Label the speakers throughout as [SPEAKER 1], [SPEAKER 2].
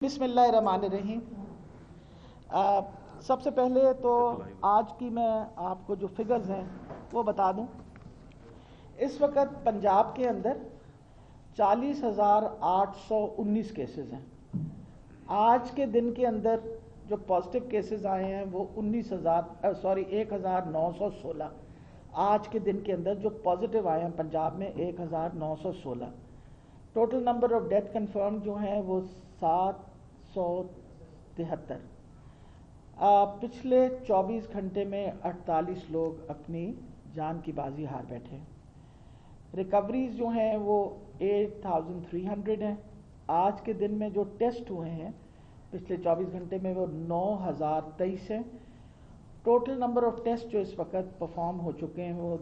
[SPEAKER 1] بسم اللہ الرحمن الرحیم۔ سب سے پہلے تو آج کی میں آپ کو جو فگرز ہیں وہ بتا دوں۔ اس وقت پنجاب کے اندر 40,819 کیسز ہیں۔ آج کے دن کے اندر جو پازیٹیو کیسز آئے ہیں وہ 1916۔ آج کے دن کے اندر جو پازیٹیو آئے ہیں پنجاب میں 1916۔ Total number of death confirm جو ہیں وہ 773۔ پچھلے 24 گھنٹے میں 48 لوگ اپنی جان کی بازی ہار بیٹھے ہیں۔ ریکوریز جو ہیں وہ 8,300 ہیں۔ آج کے دن میں جو ٹیسٹ ہوئے ہیں پچھلے 24 گھنٹے میں وہ 9,023 ہیں۔ ٹوٹل نمبر آف ٹیسٹ جو اس وقت پرفارم ہو چکے ہیں وہ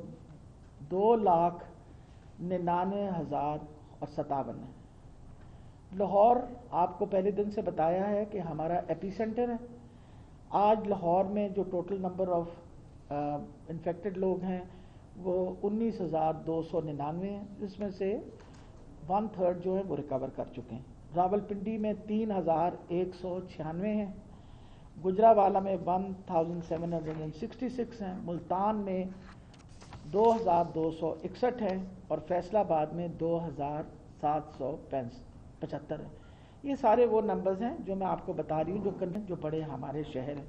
[SPEAKER 1] 2,99,057 ہیں۔ لاہور آپ کو پہلے دن سے بتایا ہے کہ ہمارا ایپی سینٹر ہے۔ آج لاہور میں جو ٹوٹل نمبر آف انفیکٹڈ لوگ ہیں وہ 19,299 ہیں، جس میں سے 1/3 جو ہے وہ ریکور کر چکے ہیں۔ راول پنڈی میں 3,196 ہیں، گجرانوالہ میں 1,766 ہیں، ملتان میں 2,261 ہیں اور فیصل آباد میں 2,775 ہیں۔ یہ سارے وہ نمبرز ہیں جو میں آپ کو بتا رہی ہوں جو بڑے ہمارے شہر ہیں۔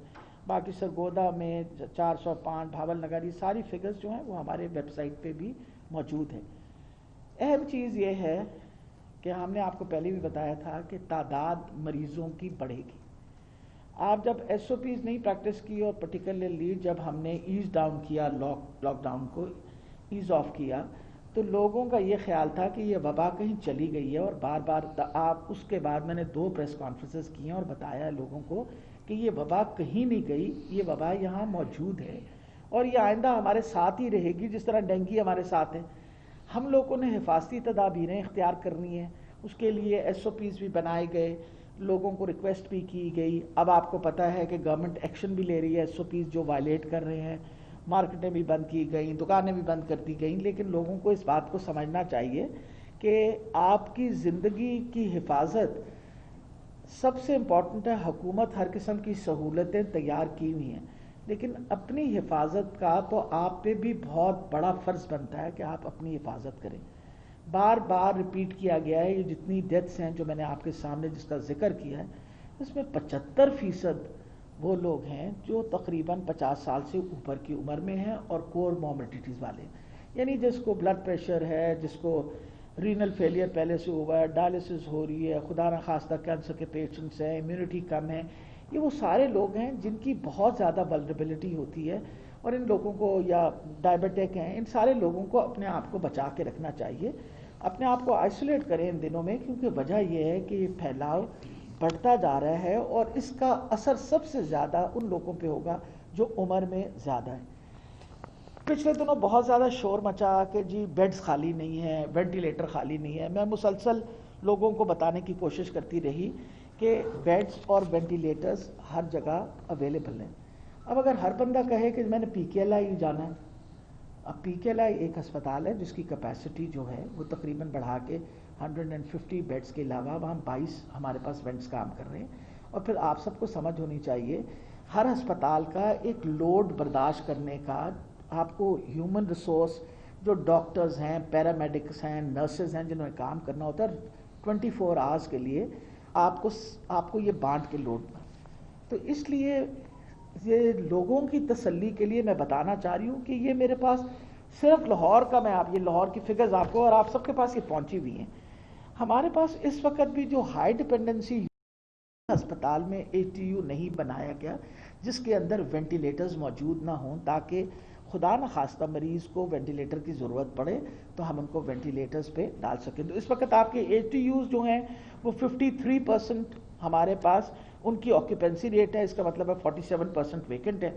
[SPEAKER 1] باقی سرگودا میں 405، بھاول نگر، یہ ساری فگرز جو ہیں وہ ہمارے ویب سائٹ پہ بھی موجود ہیں۔ اہم چیز یہ ہے کہ ہم نے آپ کو پہلے بھی بتایا تھا کہ تعداد مریضوں کی بڑھے گی۔ آپ جب ایس او پیز نہیں پریکٹس کی اور پرٹیکولرلی جب ہم نے ایز ڈاؤن کیا، لاک ڈاؤن کو ایز آف کیا، تو لوگوں کا یہ خیال تھا کہ یہ وبا کہیں چلی گئی ہے، اور بار بار آپ اس کے بعد میں نے 2 پریس کانفرنسز کی ہیں اور بتایا لوگوں کو کہ یہ وبا کہیں نہیں گئی، یہ وبا یہاں موجود ہے اور یہ آئندہ ہمارے ساتھ ہی رہے گی، جس طرح ڈینگی ہمارے ساتھ ہے۔ ہم لوگوں نے حفاظتی تدابیریں اختیار کرنی ہیں، اس کے لیے ایس او پیز بھی بنائے گئے، لوگوں کو ریکویسٹ بھی کی گئی۔ اب آپ کو پتہ ہے کہ گورنمنٹ ایکشن بھی لے رہی ہے، ایس او پیز جو وائلیٹ کر رہے ہیں، مارکیٹیں بھی بند کی گئیں، دکانیں بھی بند کر دی گئیں، لیکن لوگوں کو اس بات کو سمجھنا چاہیے کہ آپ کی زندگی کی حفاظت سب سے امپورٹنٹ ہے۔ حکومت ہر قسم کی سہولتیں تیار کی ہوئی ہیں، لیکن اپنی حفاظت کا تو آپ پہ بھی بہت بڑا فرض بنتا ہے کہ آپ اپنی حفاظت کریں۔ بار بار ریپیٹ کیا گیا ہے، یہ جتنی ڈیتھس ہیں جو میں نے آپ کے سامنے جس کا ذکر کیا ہے، اس میں 75% وہ لوگ ہیں جو تقریباً 50 سال سے اوپر کی عمر میں ہیں اور کور موبلٹیز والے، یعنی جس کو بلڈ پریشر ہے، جس کو رینل فیلئر پہلے سے ہوا ہے، ڈائلسس ہو رہی ہے، خدا نخواستہ کینسر کے پیشنٹس ہیں، امیونٹی کم ہے، یہ وہ سارے لوگ ہیں جن کی بہت زیادہ ولنریبلٹی ہوتی ہے، اور ان لوگوں کو، یا ڈائبیٹک ہیں، ان سارے لوگوں کو اپنے آپ کو بچا کے رکھنا چاہیے۔ اپنے آپ کو آئسولیٹ کریں ان دنوں میں، کیونکہ وجہ یہ ہے کہ یہ پھیلاؤ بڑھتا جا رہا ہے اور اس کا اثر سب سے زیادہ ان لوگوں پہ ہوگا جو عمر میں زیادہ ہے۔ پچھلے دنوں بہت زیادہ شور مچا کہ جی بیڈز خالی نہیں ہیں، وینٹیلیٹر خالی نہیں ہے۔ میں مسلسل لوگوں کو بتانے کی کوشش کرتی رہی کہ بیڈز اور وینٹیلیٹرز ہر جگہ اویلیبل ہیں۔ اب اگر ہر بندہ کہے کہ میں نے پی کے ایل آئی جانا ہے، اب پی کے ایل آئی ایک ہسپتال ہے جس کی کیپیسٹی جو ہے وہ تقریباً بڑھا کے 150 بیڈز کے علاوہ وہاں 22 ہمارے پاس وینٹس کام کر رہے ہیں۔ اور پھر آپ سب کو سمجھ ہونی چاہیے، ہر ہسپتال کا ایک لوڈ برداشت کرنے کا آپ کو ہیومن ریسورس، جو ڈاکٹرز ہیں، پیرامیڈکس ہیں، نرسز ہیں، جنہوں نے کام کرنا ہوتا ہے 24 آورس کے لیے، آپ کو یہ بانٹ کے لوڈ۔ تو اس لیے یہ لوگوں کی تسلی کے لیے میں بتانا چاہ رہی ہوں کہ یہ میرے پاس صرف لاہور کا، میں آپ یہ لاہور کی فگرز آپ کو اور آپ سب کے پاس یہ پہنچی ہوئی ہیں۔ ہمارے پاس اس وقت بھی جو ہائی ڈیپینڈنسی ہسپتال میں اے ٹی یو نہیں بنایا گیا جس کے اندر وینٹیلیٹرز موجود نہ ہوں، تاکہ خدا نخواستہ مریض کو وینٹیلیٹر کی ضرورت پڑے تو ہم ان کو وینٹیلیٹرز پہ ڈال سکیں۔ تو اس وقت آپ کے اے ٹی یوز جو ہیں وہ 53% ہمارے پاس ان کی آکیوپینسی ریٹ ہے، اس کا مطلب ہے 47% ویکنٹ ہے،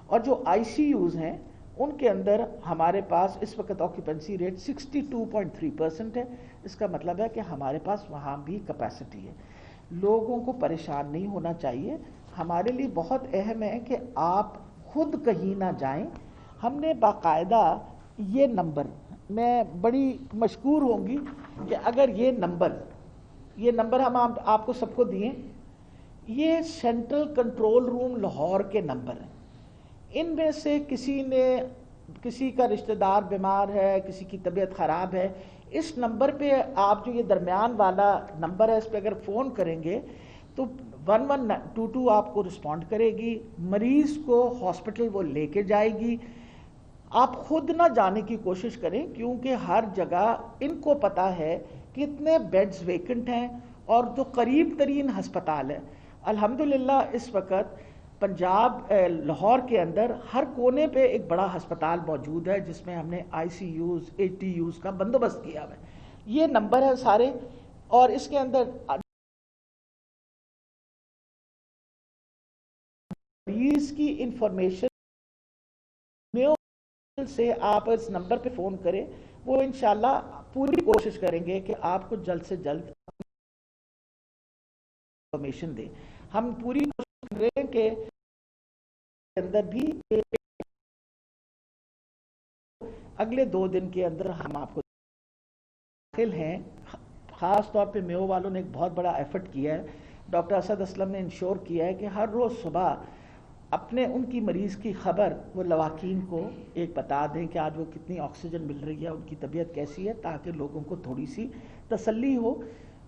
[SPEAKER 1] اور جو آئی سی یوز ہیں ان کے اندر ہمارے پاس اس وقت آکیوپینسی ریٹ 62.3% ہے، اس کا مطلب ہے کہ ہمارے پاس وہاں بھی کیپیسٹی ہے۔ لوگوں کو پریشان نہیں ہونا چاہیے۔ ہمارے لیے بہت اہم ہے کہ آپ خود کہیں نہ جائیں۔ ہم نے باقاعدہ یہ نمبر، میں بڑی مشکور ہوں گی کہ اگر یہ نمبر ہم آپ کو سب کو دیے یہ سینٹرل کنٹرول روم لاہور کے نمبر ہیں. ان میں سے کسی کا رشتہ دار بیمار ہے, کسی کی طبیعت خراب ہے, اس نمبر پہ آپ جو یہ درمیان والا نمبر ہے اس پہ اگر فون کریں گے تو 1122 آپ کو رسپونڈ کرے گی, مریض کو ہاسپٹل وہ لے کے جائے گی. آپ خود نہ جانے کی کوشش کریں کیونکہ ہر جگہ ان کو پتہ ہے کہ اتنے بیڈز ویکنٹ ہیں اور جو قریب ترین ہسپتال ہے. الحمدللہ اس وقت پنجاب لاہور کے اندر ہر کونے پہ ایک بڑا ہسپتال موجود ہے جس میں ہم نے ICUs ATUs کا بندوبست کیا ہوا ہے. یہ نمبر ہے سارے, اور اس کے اندر مریض کی انفارمیشن سے آپ اس نمبر پہ فون کریں, وہ انشاءاللہ پوری کوشش کریں گے کہ آپ کو جلد سے جلد انفارمیشن دیں. ہم پوری کوشش کر رہے ہیں کہ اندر بھی اگلے 2 دن کے اندر ہم آپ کو داخل ہیں. خاص طور پہ میو والوں نے ایک بہت بڑا ایفرٹ کیا ہے. ڈاکٹر اسد اسلم نے انشور کیا ہے کہ ہر روز صبح اپنے ان کی مریض کی خبر وہ لواحقین کو ایک بتا دیں کہ آج وہ کتنی آکسیجن مل رہی ہے, ان کی طبیعت کیسی ہے, تاکہ لوگوں کو تھوڑی سی تسلی ہو.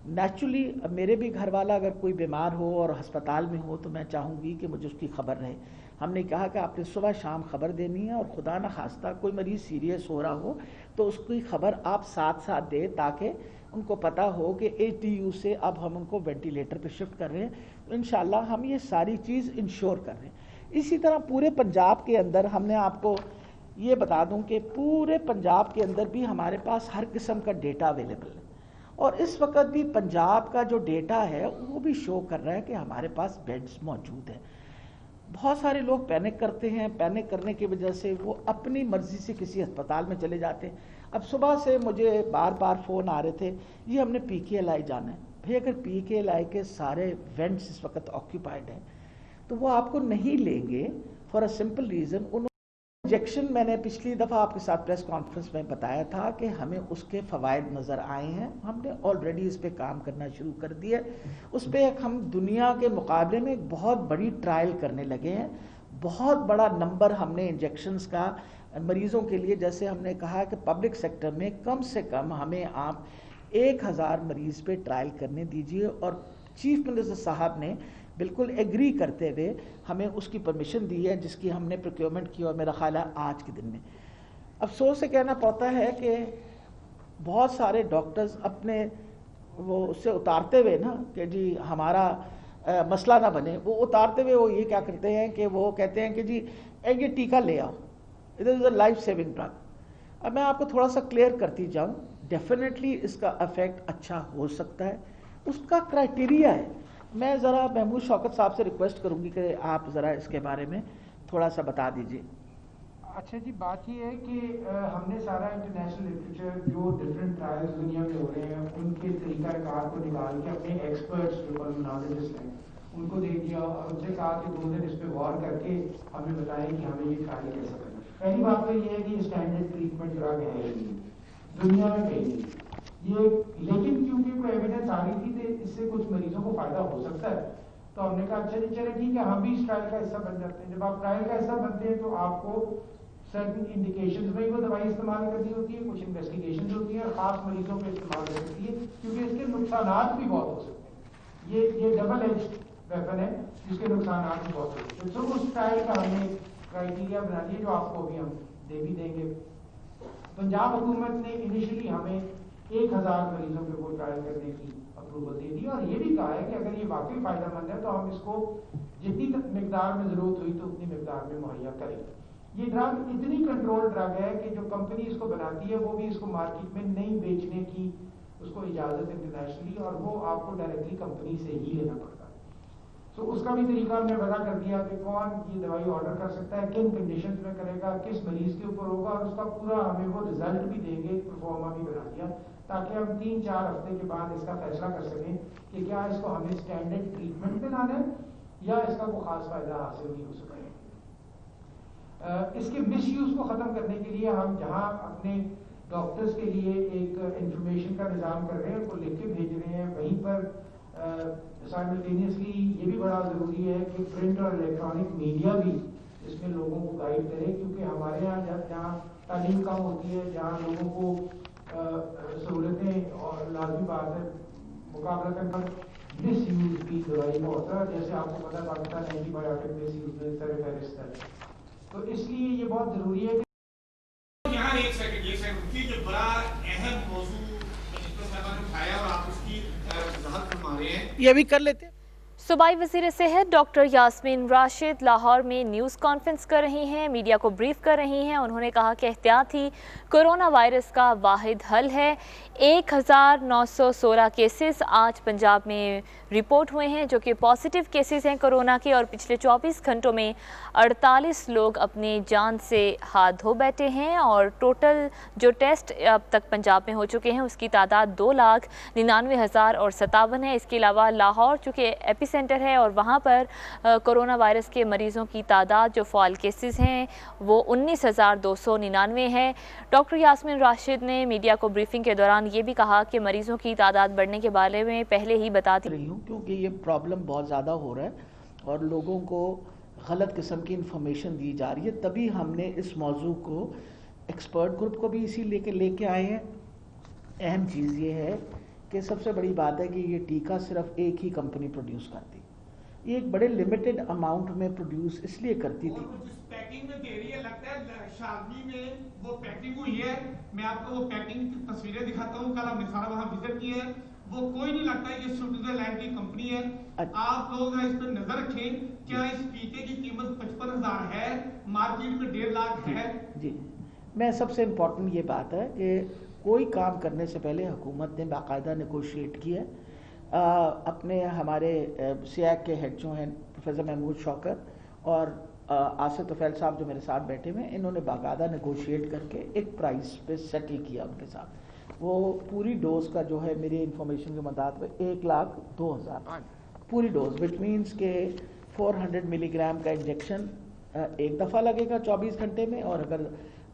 [SPEAKER 1] نیچرلی میرے بھی گھر والا اگر کوئی بیمار ہو اور ہسپتال میں ہو تو میں چاہوں گی کہ مجھے اس کی خبر رہے. ہم نے کہا کہ آپ نے صبح شام خبر دینی ہے, اور خدا نہ خواستہ کوئی مریض سیریس ہو رہا ہو تو اس کی خبر آپ ساتھ ساتھ دیں تاکہ ان کو پتہ ہو کہ ATU سے اب ہم ان کو وینٹیلیٹر پہ شفٹ کر رہے ہیں. تو انشاءاللہ ہم یہ ساری چیز انشور کر رہے ہیں. اسی طرح پورے پنجاب کے اندر ہم نے آپ کو یہ بتا دوں کہ پورے پنجاب کے اندر بھی ہمارے پاس ہر قسم کا ڈیٹا اویلیبل ہے, اور اس وقت بھی پنجاب کا جو ڈیٹا ہے وہ بھی شو کر رہا ہے کہ ہمارے پاس بیڈز موجود ہیں. بہت سارے لوگ پینک کرتے ہیں, پینک کرنے کی وجہ سے وہ اپنی مرضی سے کسی ہسپتال میں چلے جاتے ہیں. اب صبح سے مجھے بار بار فون آ رہے تھے, یہ ہم نے PKLI جانا ہے. بھئی اگر PKLI کے سارے وینٹس اس وقت آکیوپائڈ ہیں تو وہ آپ کو نہیں لیں گے for a simple reason. Injection میں نے پچھلی دفعہ آپ کے ساتھ پریس کانفرنس میں بتایا تھا کہ ہمیں اس کے فوائد نظر آئے ہیں. ہم نے آلریڈی اس پہ کام کرنا شروع کر دیا ہے. اس پہ ہم دنیا کے مقابلے میں ایک بہت بڑی ٹرائل کرنے لگے ہیں. بہت بڑا نمبر ہم نے انجیکشنز کا مریضوں کے لیے, جیسے ہم نے کہا کہ پبلک سیکٹر میں کم سے کم ہمیں آپ 1000 مریض پہ ٹرائل کرنے دیجئے, اور چیف منسٹر صاحب نے بالکل ایگری کرتے ہوئے ہمیں اس کی پرمیشن دی ہے, جس کی ہم نے پروکیورمنٹ کی, اور میرا خیال ہے آج کے دن میں. افسوس سے کہنا پڑتا ہے کہ بہت سارے ڈاکٹرز اپنے وہ اس سے اتارتے ہوئے نا کہ جی ہمارا مسئلہ نہ بنے, وہ اتارتے ہوئے وہ یہ کیا کرتے ہیں کہ وہ کہتے ہیں کہ جی یہ ٹیکہ لے آؤ, it is a life saving drug. اب میں آپ کو تھوڑا سا کلیئر کرتی جاؤں. ڈیفینیٹلی اس کا افیکٹ اچھا ہو سکتا ہے, اس کا کرائٹیریا ہے. میں ذرا محمود شوکت صاحب سے ریکویسٹ کروں گی کہ آپ ذرا اس کے بارے میں تھوڑا سا بتا دیجیے.
[SPEAKER 2] اچھا جی, بات یہ ہے کہ ہم نے سارا انٹرنیشنل لٹریچر جو ڈفرینٹ ٹرائلز دنیا میں ہو رہے ہیں ان کے طریقہ کار کو نکال کے اپنے ایکسپرٹس جو پلمونالوجسٹ ہیں ان کو دے دیا, اور ان سے کہا کہ 2 دن اس پہ غور کر کے ہمیں بتائیں کہ ہمیں یہ ٹرائی کیسے کرنا. پہلی بات تو یہ ہے کہ اسٹینڈرڈ ٹریٹمنٹ ڈرگ ہے دنیا میں کہیں نہیں یہ, لیکن کیونکہ کوئی ایویڈنس آ رہی تھی کہ اس سے کچھ مریضوں کو فائدہ ہو سکتا ہے, تو ہم نے کہا اچھا جی چلے ٹھیک ہے, ہم بھی اس ٹرائل کا حصہ بن جاتے ہیں. جب آپ ٹرائل کا حصہ بنتے ہیں تو آپ کو سرٹن انڈیکیشنز میں وہ دوائی استعمال کرنی ہوتی ہے, کچھ انویسٹیگیشنز ہوتی ہیں, اور خاص مریضوں پہ استعمال ہو سکتی ہے کیونکہ اس کے نقصانات بھی بہت ہو سکتے ہیں. یہ ڈبل ایج ویپن ہے جس کے نقصانات بھی بہت ہو سکتے ہیں. تو اس ٹرائل کا ہم نے کرائٹیریا بنا دیا جو آپ کو ابھی ہم دے بھی دیں گے. پنجاب حکومت نے انیشلی ہمیں 1000 مریضوں پہ وہ ٹرائل کرنے کی اپروول دے دی, اور یہ بھی کہا ہے کہ اگر یہ واقعی فائدہ مند ہے تو ہم اس کو جتنی مقدار میں ضرورت ہوئی تو اتنی مقدار میں مہیا کریں. یہ ڈرگ اتنی کنٹرول ڈرگ ہے کہ جو کمپنی اس کو بناتی ہے وہ بھی اس کو مارکیٹ میں نہیں بیچنے کی اس کو اجازت انٹرنیشنلی, اور وہ آپ کو ڈائریکٹلی کمپنی سے ہی لینا پڑتا ہے. تو اس کا بھی طریقہ ہم نے وضع کر دیا کہ کون یہ دوائی آرڈر کر سکتا ہے, کن کنڈیشنز میں کرے گا, کس مریض کے اوپر ہوگا, اور اس کا پورا ہمیں وہ رزلٹ بھی دیں گے, پرفارما بھی بنا دیا, تاکہ ہم 3-4 ہفتے کے بعد اس کا فیصلہ کر سکیں کہ کیا اس کو ہمیں اسٹینڈرڈ ٹریٹمنٹ میں لانا ہے یا اس کا کوئی خاص فائدہ حاصل نہیں ہو سکتا ہے. اس کے مس یوز کو ختم کرنے کے لیے ہم جہاں اپنے ڈاکٹرز کے لیے ایک انفارمیشن کا نظام کر رہے ہیں, ان کو لکھ کے بھیج رہے ہیں, وہیں پر سائملٹینیسلی یہ بھی بڑا ضروری ہے کہ پرنٹ اور الیکٹرانک میڈیا بھی اس میں لوگوں کو گائیڈ کرے، کیونکہ ہمارے یہاں جہاں تعلیم کم ہوتی ہے، جہاں لوگوں کو سہولتیں اور لازمی بات ہے مقابلہ کر مس یوز کی دوائی کا ہوتا ہے، جیسے آپ کو پتا ہے پاکستان اینٹی بایوٹک مس یوز میں سر فہرست ہے، تو اس لیے یہ بہت ضروری ہے کہ
[SPEAKER 3] یہاں ایک سیکنڈ کی جو بڑا اہم موضوع صاحبہ نے اٹھایا اور آپ اس کی وضاحت فرما رہے ہیں،
[SPEAKER 1] یہ بھی کر لیتے ہیں۔
[SPEAKER 4] صوبائی وزیر صحت ڈاکٹر یاسمین راشد لاہور میں نیوز کانفرنس کر رہی ہیں، میڈیا کو بریف کر رہی ہیں۔ انہوں نے کہا کہ احتیاط ہی کورونا وائرس کا واحد حل ہے۔ 1916 کیسز آج پنجاب میں رپورٹ ہوئے ہیں جو کہ پازیٹیو کیسز ہیں کورونا کے، اور پچھلے 24 گھنٹوں میں 48 لوگ اپنی جان سے ہاتھ دھو بیٹھے ہیں، اور ٹوٹل جو ٹیسٹ اب تک پنجاب میں ہو چکے ہیں اس کی تعداد 2,99,057 ہے۔ اس کے علاوہ لاہور چونکہ ایپی سینٹر ہے اور وہاں پر کورونا وائرس کے مریضوں کی تعداد جو فعال کیسز ہیں وہ 19,299 ہے۔ ڈاکٹر یاسمین راشد نے میڈیا کو بریفنگ کے دوران یہ بھی کہا کہ مریضوں کی تعداد بڑھنے کے بارے میں پہلے ہی بتاتی
[SPEAKER 1] رہی ہوں، کیونکہ یہ پرابلم بہت زیادہ ہو رہا ہے اور لوگوں کو غلط قسم کی انفارمیشن دی جا رہی ہے، تبھی ہم نے اس موضوع کو ایکسپرٹ گروپ کو بھی اسی لے کے آئے ہیں۔ اہم چیز یہ ہے کہ سب سے بڑی بات ہے کہ یہ ٹیکہ صرف ایک ہی کمپنی پروڈیوس کرتی، یہ ایک بڑے لمیٹڈ اماؤنٹ میں پروڈیوس اس لیے کرتی تھی۔
[SPEAKER 3] جس پیکنگ میں دے رہی ہے لگتا ہے شادی میں وہ پیکنگ ہوئی ہے، میں آپ کو وہ پیکنگ کی تصویریں دکھاتا ہوں، کل ہم نے سارا وہاں وزٹ کی ہے، وہ کوئی نہیں لگتا ہے کہ سوئٹزرلینڈ کی کمپنی ہے۔ آپ لوگ اس پہ نظر رکھیں، کیا اس ٹیکے کی قیمت 55,000 ہے، مارکیٹ میں 1.5 لاکھ ہے؟
[SPEAKER 1] جی، میں سب سے امپورٹنٹ یہ بات ہے کہ کوئی کام کرنے سے پہلے حکومت نے باقاعدہ نیگوشیٹ کیا ہے۔ اپنے ہمارے سیاق کے ہیڈ جو ہیں پروفیسر محمود شوکت اور آصف طفیل صاحب جو میرے ساتھ بیٹھے ہوئے ہیں، انہوں نے باقاعدہ نیگوشیٹ کر کے ایک پرائز پہ سیٹل کیا ان کے ساتھ۔ وہ پوری ڈوز کا جو ہے میری انفارمیشن کے مطابق 1,02,000 پوری ڈوز، وچ مینس کہ 400 ملی گرام کا انجیکشن ایک دفعہ لگے گا 24 گھنٹے میں، اور اگر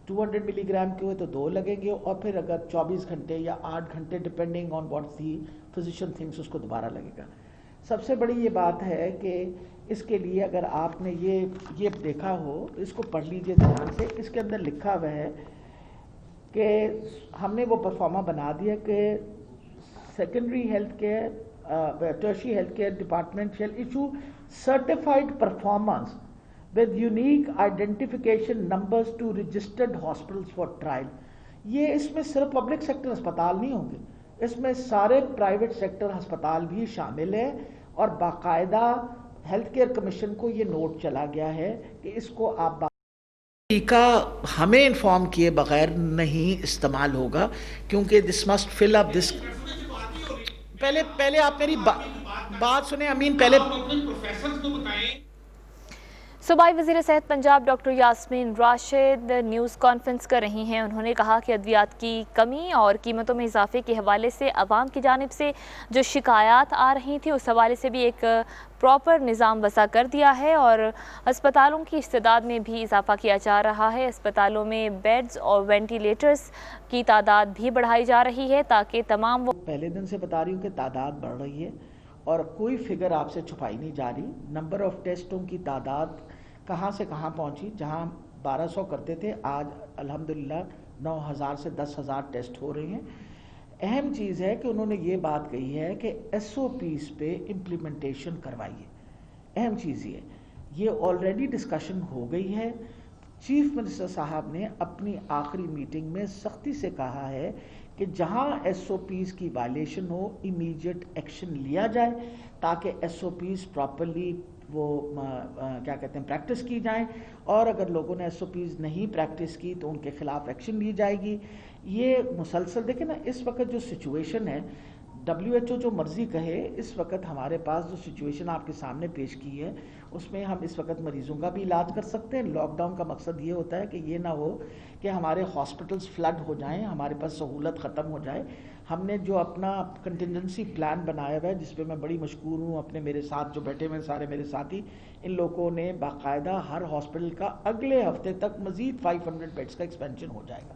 [SPEAKER 1] 200 ملی گرام کے ہوئے تو 2 لگیں گے، اور پھر اگر 24 گھنٹے یا 8 گھنٹے depending on what the physician thinks اس کو دوبارہ لگے گا۔ سب سے بڑی یہ بات ہے کہ اس کے لیے اگر آپ نے یہ دیکھا ہو اس کو پڑھ لیجئے دھیان سے، اس کے اندر لکھا ہوا ہے کہ ہم نے وہ پرفارما بنا دیا کہ secondary health care tertiary health care department shell issue certified performance with unique identification numbers to registered hospitals for trial۔ یہ اس میں صرف پبلک سیکٹر ہسپتال نہیں ہوں گے، اس میں سارے پرائیویٹ سیکٹر ہسپتال بھی شامل ہے، اور باقاعدہ ہیلتھ کیئر کمیشن کو یہ نوٹ چلا گیا ہے کہ اس کو آپ ٹیکہ ہمیں انفارم کیے بغیر نہیں استعمال ہوگا، کیونکہ دس مسٹ فل اپ دس۔ پہلے آپ میری بات سنیں امین، پہلے
[SPEAKER 3] پروفیسرز کو بتائیں۔
[SPEAKER 4] صوبائی وزیر صحت Punjab doctor Yasmin Rashid news conference کر رہی ہیں۔ انہوں نے کہا کہ ادویات کی کمی اور قیمتوں میں اضافے کے حوالے سے عوام کی جانب سے جو شکایات آ رہی تھیں اس حوالے سے بھی ایک پراپر نظام وضع کر دیا ہے، اور اسپتالوں کی استعداد میں بھی اضافہ کیا جا رہا ہے۔ اسپتالوں میں بیڈز اور وینٹیلیٹرز کی تعداد بھی بڑھائی جا رہی ہے تاکہ تمام وہ
[SPEAKER 1] پہلے دن سے بتا رہی ہوں کہ تعداد بڑھ رہی ہے اور کوئی فگر آپ سے چھپائی نہیں جا رہی۔ نمبر آف ٹیسٹوں کی تعداد کہاں سے کہاں پہنچی، جہاں 1200 کرتے تھے آج الحمدللہ 9,000 سے 10,000 ٹیسٹ ہو رہے ہیں۔ اہم چیز ہے کہ انہوں نے یہ بات کہی ہے کہ ایس او پیز پہ امپلیمنٹیشن کروائیے، اہم چیز یہ آلریڈی ڈسکشن ہو گئی ہے۔ چیف منسٹر صاحب نے اپنی آخری میٹنگ میں سختی سے کہا ہے کہ جہاں ایس او پیز کی وائلیشن ہو امیڈیٹ ایکشن لیا جائے تاکہ ایس او پیز پراپرلی وہ کیا کہتے ہیں پریکٹس کی جائیں، اور اگر لوگوں نے ایس او پیز نہیں پریکٹس کی تو ان کے خلاف ایکشن لی جائے گی۔ یہ مسلسل دیکھیں نا، اس وقت جو سچویشن ہے WHO جو مرضی کہے، اس وقت ہمارے پاس جو سچویشن آپ کے سامنے پیش کی ہے اس میں ہم اس وقت مریضوں کا بھی علاج کر سکتے ہیں۔ لاک ڈاؤن کا مقصد یہ ہوتا ہے کہ یہ نہ ہو کہ ہمارے ہاسپٹلز فلڈ ہو جائیں، ہمارے پاس سہولت ختم ہو جائے۔ ہم نے جو اپنا کنٹینجنسی پلان بنایا ہوا ہے، جس پہ میں بڑی مشکور ہوں اپنے میرے ساتھ جو بیٹھے ہوئے سارے میرے ساتھی، ان لوگوں نے باقاعدہ ہر ہاسپٹل کا اگلے ہفتے تک مزید 500 بیڈز کا ایکسپینشن ہو جائے گا۔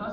[SPEAKER 5] 10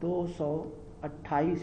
[SPEAKER 1] 228।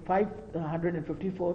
[SPEAKER 1] 554।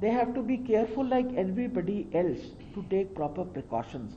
[SPEAKER 1] They have to be careful like everybody else to take proper precautions.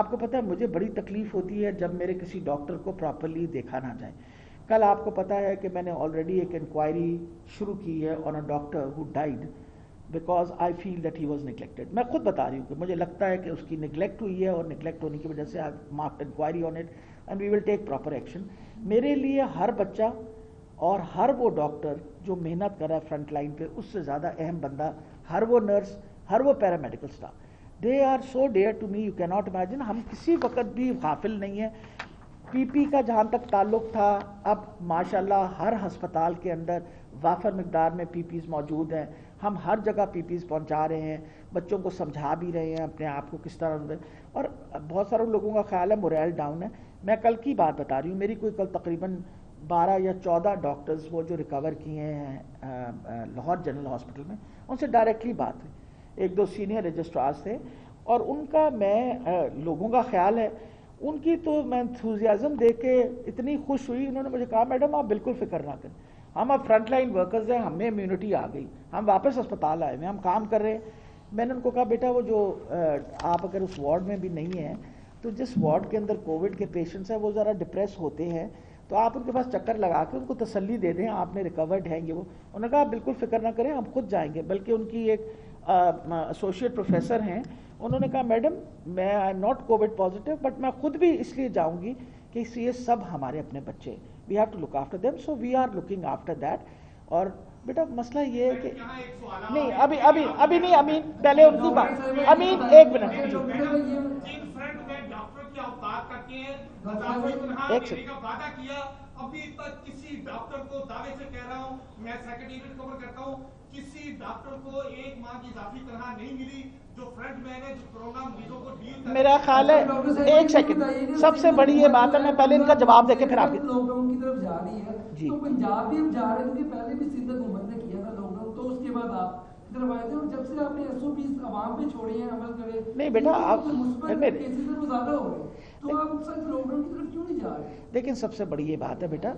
[SPEAKER 1] آپ کو پتہ ہے مجھے بڑی تکلیف ہوتی ہے جب میرے کسی ڈاکٹر کو پراپرلی دیکھا نہ جائے. کل آپ کو پتہ ہے کہ میں نے آلریڈی ایک انکوائری شروع کی ہے on a doctor who died because I feel that he was neglected. میں خود بتا رہی ہوں کہ مجھے لگتا ہے کہ اس کی نگلیکٹ ہوئی ہے اور نگلیکٹ ہونے کی وجہ سے I marked inquiry on it and we will take proper action. میرے لیے ہر بچہ اور ہر وہ ڈاکٹر جو محنت کر رہا ہے فرنٹ لائن پہ اس سے زیادہ اہم بندہ ہر وہ نرس ہر وہ paramedical staff. They are so dear to me you can not imagine. ہم کسی وقت بھی غافل نہیں ہیں. پی پی کا جہاں تک تعلق تھا اب ماشاءاللہ ہر ہسپتال کے اندر وافر مقدار میں پی پیز موجود ہیں. ہم ہر جگہ پی پیز پہنچا رہے ہیں, بچوں کو سمجھا بھی رہے ہیں اپنے آپ کو کس طرح. اور بہت سارے لوگوں کا خیال ہے موریل ڈاؤن ہے. میں کل کی بات بتا رہی ہوں, میری کوئی کل تقریباً 12 یا 14 ڈاکٹرز وہ جو ریکور کیے ہیں لاہور جنرل ہاسپٹل میں, ان سے ڈائریکٹلی بات ہوئی. 1-2 سینئر رجسٹرارز تھے اور ان کا میں لوگوں کا خیال ہے ان کی تو میں انتھوزیازم دیکھ کے اتنی خوش ہوئی. انہوں نے مجھے کہا میڈم آپ بالکل فکر نہ کریں, ہم اب فرنٹ لائن ورکرز ہیں, ہمیں امیونٹی آ گئی, ہم واپس اسپتال آئے ہوئے, ہم کام کر رہے ہیں. میں نے ان کو کہا بیٹا وہ جو آپ اگر اس وارڈ میں بھی نہیں ہیں تو جس وارڈ کے اندر کووڈ کے پیشنٹس ہیں وہ ذرا ڈپریس ہوتے ہیں تو آپ ان کے پاس چکر لگا کے ان کو تسلی دے دیں آپ نے ریکورڈ ہیں یہ وہ. انہوں نے کہا آپ بالکل فکر نہ کریں ہم خود جائیں گے. بلکہ ان کی ایک ایسوسیٹ پروفیسر ہیں, انہوں نے کہا میڈم میں I am not Covid positive but میں خود بھی اس لیے جاؤں گی کہ یہ سب ہمارے اپنے بچے, we have to look after them, so we are looking after that. اور بیٹا مسئلہ یہ ہے کہ نہیں ابھی نہیں امین, پہلے ان کی بات, امین ایک منٹ ایک سیکنڈ.
[SPEAKER 3] ابھی تک کسی ڈاکٹر کو دعوے سے کہہ رہا ہوں, میں سیکرٹریٹ کور کرتا ہوں, کسی ڈاکٹر کو 1 ماہ کی اضافی تنخواہ نہیں ملی جو فرنٹ مین ہے جو کورونا مریضوں کو ڈیل کر.
[SPEAKER 1] میرا خیال ہے ایک سیکنڈ, سب سے بڑی یہ بات ہے, میں پہلے ان کا جواب دے کے پھر آپ کی
[SPEAKER 6] لاک ڈاؤن کی طرف جا رہی ہے
[SPEAKER 1] جی.
[SPEAKER 6] تو پنجاب بھی اب جا رہے ہیں کیونکہ پہلے بھی سندھ حکومت نے کیا تھا لاک ڈاؤن, تو اس کے بعد آپ کی طرف آئے تھے اور جب سے آپ نے ایس او پیز عوام پہ چھوڑے ہیں عمل کرے
[SPEAKER 1] نہیں بیٹا آپ
[SPEAKER 6] کیسز وہ زیادہ ہو رہے ہیں تو آپ سچ لاک ڈاؤن کی طرف کیوں نہیں جا رہے؟
[SPEAKER 1] لیکن سب سے بڑی یہ بات ہے بیٹا,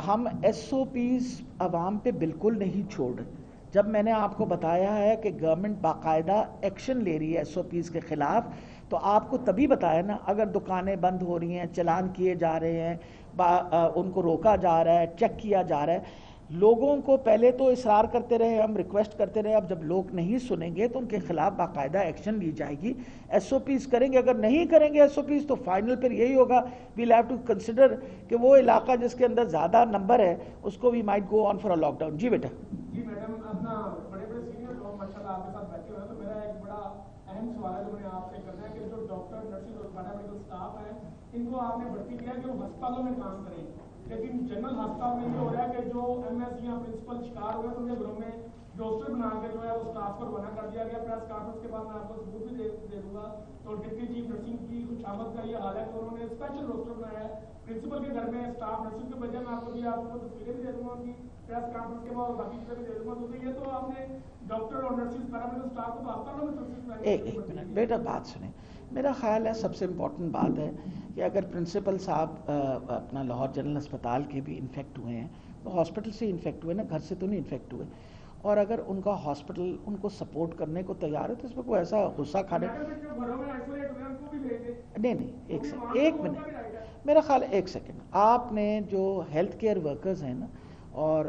[SPEAKER 1] ہم ایس او پیز عوام پہ بالکل نہیں چھوڑ رہے. جب میں نے آپ کو بتایا ہے کہ گورنمنٹ باقاعدہ ایکشن لے رہی ہے ایس او پیز کے خلاف تو آپ کو تبھی بتایا نا. اگر دکانیں بند ہو رہی ہیں, چلان کیے جا رہے ہیں, ان کو روکا جا رہا ہے, چیک کیا جا رہا ہے, لوگوں کو پہلے تو اصرار کرتے رہے, ہم ریکویسٹ کرتے رہے, اب جب لوگ نہیں سنیں گے تو ان کے خلاف باقاعدہ ایکشن لی جائے گی. ایس او پیز کریں گے, اگر نہیں کریں گے ایس او پیز تو فائنل پھر یہی ہوگا, ویل ہیو ٹو کنسیڈر کہ وہ علاقہ جس کے اندر زیادہ نمبر ہے اس کو we might go on for a lockdown ڈاؤن. جی بیٹا.
[SPEAKER 7] جی میڈم, اپنا بڑے بڑے سینئر لوگ ماشاءاللہ آپ کے ساتھ بیٹھے ہوئے ہیں, تو میرا ایک بڑا اہم سوال ہے جو میں آپ سے کرنا ہے کہ جو ڈاکٹر نرسز اور پیرامیڈیکل اسٹاف ہے ان کو آپ نے بھرتی کیا کہ وہ ہسپتالوں میں کام کریں, لیکن جنرل ہسپتال میں یہ ہو رہا ہے کہ جو ایم ایس یا پرنسپل شکار ہوئے تو ان کے گھروں میں روسٹر بنا کے جو ہے وہ اسٹاف کو روانہ کر دیا گیا. پریس کانفرنس کے بعد میں آپ کو ثبوت بھی دے دوں گا. تو ڈپٹی چیف نرسنگ کی کچھ آمد کا یہ حال ہے کہ انہوں نے اسپیشل روسٹر بنایا ہے پرنسپل کے گھر میں اسٹاف نرسنگ کے بجائے. میں آپ کو بھی آپ کو تصویریں بھی دے دوں گا ان کی پریس کانفرنس کے بعد, باقی چیزیں بھی دے دوں گا. کیونکہ یہ تو آپ نے ڈاکٹر اور نرسز پیرامیڈیکل اسٹاف کو تو ہسپتالوں میں
[SPEAKER 1] ایک منٹ بیٹا بات سنیں. میرا خیال ہے سب سے امپورٹنٹ بات ہے کہ اگر پرنسپل صاحب اپنا لاہور جنرل اسپتال کے بھی انفیکٹ ہوئے ہیں تو ہاسپٹل سے انفیکٹ ہوئے نا, گھر سے تو نہیں انفیکٹ ہوئے, اور اگر ان کا ہاسپٹل ان کو سپورٹ کرنے کو تیار ہے تو اس میں کوئی ایسا غصہ کھانے نہیں. ایک منٹ میرا خیال ہے, ایک سیکنڈ, آپ نے جو ہیلتھ کیئر ورکرز ہیں نا اور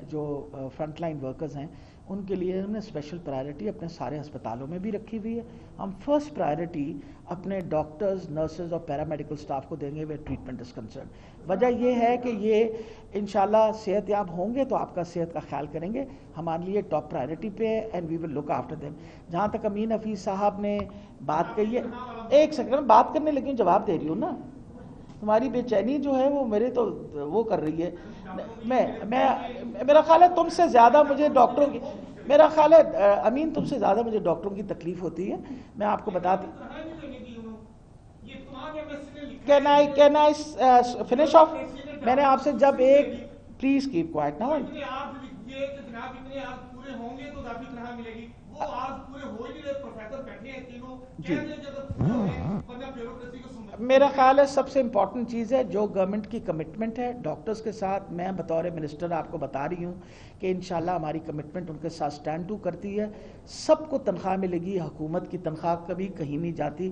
[SPEAKER 1] جو فرنٹ لائن ورکرز ہیں ان کے لیے ہم نے اسپیشل پرائرٹی اپنے سارے ہسپتالوں میں بھی رکھی ہوئی ہے. ہم فرسٹ پرائرٹی اپنے ڈاکٹرز, نرسز اور پیرامیڈیکل اسٹاف کو دیں گے ویئر ٹریٹمنٹ از کنسرن. وجہ یہ ہے کہ یہ انشاءاللہ صحت یاب ہوں گے تو آپ کا صحت کا خیال کریں گے, ہمارے لیے ٹاپ پرائرٹی پہ ہے and we will look after them. جہاں تک امین حفیظ صاحب نے بات کہی ہے, ایک سیکنڈ میں بات کرنے لیکن جواب دے رہی ہوں نا, تمہاری بے چینی جو ہے وہ میرے تو وہ کر رہی ہے. میں میرا خیال ہے تم سے زیادہ مجھے ڈاکٹروں کی, میرا خیال ہے امین تم سے زیادہ مجھے ڈاکٹروں کی تکلیف ہوتی ہے. میں آپ کو بتا دوں, کین آئی فنش آف. میں نے آپ سے جب ایک پلیز کیپ کوائٹ نا, جی میرا خیال ہے سب سے امپورٹنٹ چیز ہے جو گورنمنٹ کی کمٹمنٹ ہے ڈاکٹرز کے ساتھ. میں بطور منسٹر آپ کو بتا رہی ہوں کہ انشاءاللہ ہماری کمٹمنٹ ان کے ساتھ سٹینڈ ٹو کرتی ہے. سب کو تنخواہ ملے گی, حکومت کی تنخواہ کبھی کہیں نہیں جاتی.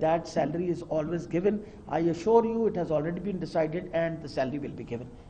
[SPEAKER 1] that salary is always given. I assure you it has already been decided and the salary will be given.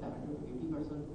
[SPEAKER 8] 70 to 80%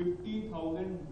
[SPEAKER 9] 50,000